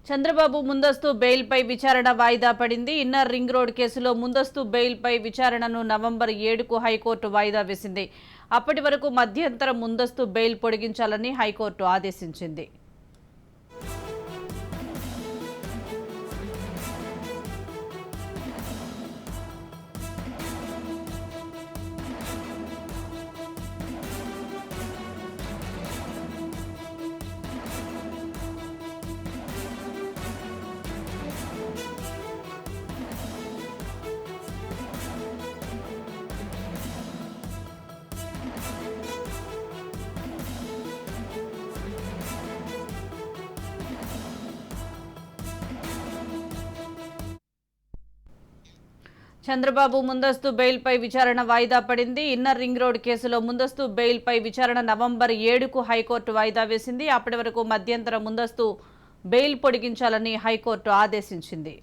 చంద్రబాబు ముందస్తు బెయిల్పై విచారణ వాయిదా పడింది. ఇన్నర్ రింగ్ రోడ్ కేసులో ముందస్తు బెయిల్పై విచారణను నవంబర్ 7కు హైకోర్టు వాయిదా వేసింది. అప్పటి వరకు మధ్యంతర ముందస్తు బెయిల్ పొడిగించాలని హైకోర్టు ఆదేశించింది. చంద్రబాబు ముందస్తు బెయిల్పై విచారణ వాయిదా పడింది. ఇన్నర్ రింగ్ రోడ్ కేసులో ముందస్తు బెయిల్పై విచారణ నవంబర్ 7కు హైకోర్టు వాయిదా వేసింది. అప్పటి వరకు మధ్యంతర ముందస్తు బెయిల్ పొడిగించాలని హైకోర్టు ఆదేశించింది.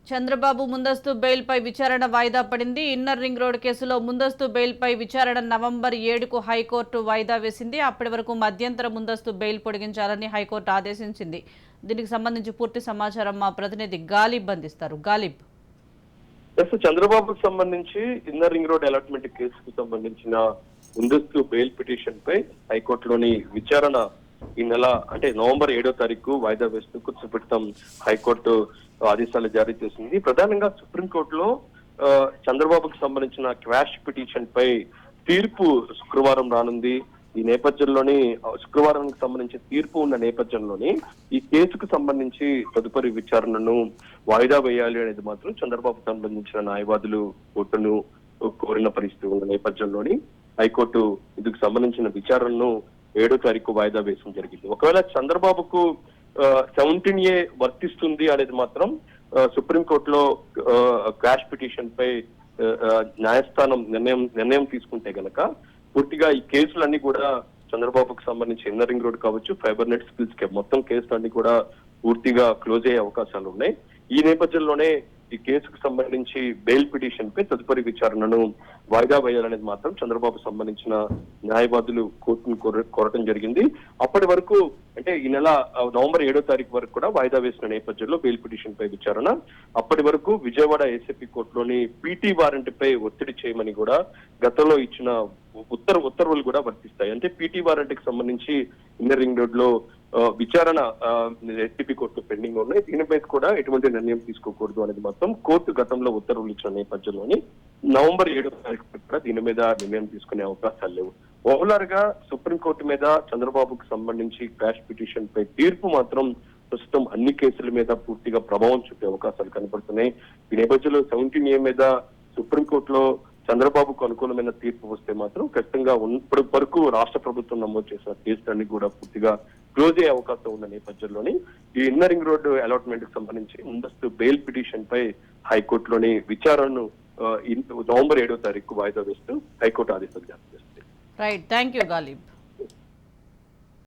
చంద్రబాబు ముందస్తు బెయిల్పై విచారణ వాయిదా పడింది. ఇన్నర్ రింగ్ రోడ్ కేసులో ముందస్తు బెయిల్పై విచారణ నవంబర్ 7కు హైకోర్టు వాయిదా వేసింది. అప్పటి వరకు మధ్యంతర ముందస్తు బెయిల్ పొడిగించాలని హైకోర్టు ఆదేశించింది. దీనికి సంబంధించి పూర్తి సమాచారం మా ప్రతినిధి గాలిబ్ అందిస్తారు. గాలిబ్, చంద్రబాబుకు సంబంధించి ఇన్నర్ రింగ్ రోడ్ అలాట్మెంట్ కేసుకు సంబంధించిన ముందస్తు బెయిల్ పిటిషన్ పై హైకోర్టులోని విచారణ ఈ నెల అంటే నవంబర్ 7వ తారీఖు వాయిదా వేస్తూ కూర్చోపెడతాం హైకోర్టు ఆదేశాలు జారీ చేసింది. ప్రధానంగా సుప్రీంకోర్టులో చంద్రబాబుకు సంబంధించిన క్వాష్ పిటిషన్ పై తీర్పు శుక్రవారం రానుంది. ఈ నేపథ్యంలోని శుక్రవారానికి సంబంధించి తీర్పు ఉన్న నేపథ్యంలోని ఈ కేసుకు సంబంధించి తదుపరి విచారణను వాయిదా వేయాలి అనేది మాత్రం చంద్రబాబు సంబంధించిన న్యాయవాదులు కోర్టును కోరిన పరిస్థితి ఉన్న నేపథ్యంలోని హైకోర్టు ఇందుకు సంబంధించిన విచారణను 7వ తారీఖు వాయిదా వేయడం జరిగింది. ఒకవేళ చంద్రబాబుకు 17A వర్తిస్తుంది అనేది మాత్రం సుప్రీంకోర్టులో క్వాష్ పిటిషన్ పై న్యాయస్థానం నిర్ణయం తీసుకుంటే గనక పూర్తిగా ఈ కేసులన్నీ కూడా చంద్రబాబుకు సంబంధించి ఇన్నర్ రింగ్ రోడ్ కావచ్చు, ఫైబర్ నెట్ స్కిల్స్ మొత్తం కేసులన్నీ కూడా పూర్తిగా క్లోజ్ అయ్యే అవకాశాలు ఉన్నాయి. ఈ నేపథ్యంలోనే ఈ కేసుకు సంబంధించి బెయిల్ పిటిషన్ పై తదుపరి విచారణను వాయిదా వేయాలనేది మాత్రం చంద్రబాబు సంబంధించిన న్యాయవాదులు కోర్టును కోరటం జరిగింది. అప్పటి వరకు అంటే ఈ నెల నవంబర్ 7వ తారీఖు వరకు కూడా వాయిదా వేసిన నేపథ్యంలో బెయిల్ పిటిషన్ పై విచారణ. అప్పటి వరకు విజయవాడ ఏసీపీ కోర్టులోని పీటీ వారెంట్ పై ఒత్తిడి చేయమని కూడా గతంలో ఇచ్చిన ఉత్తర్వులు కూడా వర్తిస్తాయి. అంటే పీటీ వారెంట్ కి సంబంధించి ఇన్నర్ రింగ్ రోడ్ లో విచారణ ఎస్పీ కోర్టు పెండింగ్ ఉన్నాయి. దీనిపై కూడా ఎటువంటి నిర్ణయం తీసుకోకూడదు అనేది మాత్రం కోర్టు గతంలో ఉత్తర్వులు ఇచ్చిన నేపథ్యంలోని నవంబర్ 7వ తారీఖు కూడా దీని మీద నిర్ణయం తీసుకునే అవకాశాలు లేవు. ఓవరాల్ గా సుప్రీంకోర్టు మీద చంద్రబాబుకు సంబంధించి క్వాష్ పిటిషన్ పై తీర్పు మాత్రం ప్రస్తుతం అన్ని కేసుల మీద పూర్తిగా ప్రభావం చూపే అవకాశాలు కనబడుతున్నాయి. ఈ నేపథ్యంలో 17A మీద సుప్రీంకోర్టులో చంద్రబాబుకు అనుకూలమైన తీర్పు వస్తే మాత్రం ఖచ్చితంగా ఇప్పటి వరకు రాష్ట్ర ప్రభుత్వం నమోదు చేసిన కేసులన్నీ కూడా పూర్తిగా క్లోజ్ అయ్యే అవకాశం ఉన్న నేపథ్యంలోని ఈ ఇన్నర్ రింగ్ రోడ్డు అలాట్మెంట్ కి సంబంధించి ముందస్తు బెయిల్ పిటిషన్ పై హైకోర్టులోని విచారణను నవంబర్ 7వ తారీఖు వాయిదా వేస్తూ హైకోర్టు ఆదేశాలు జారీ చేస్తుంది. Right, thank you Ghalib.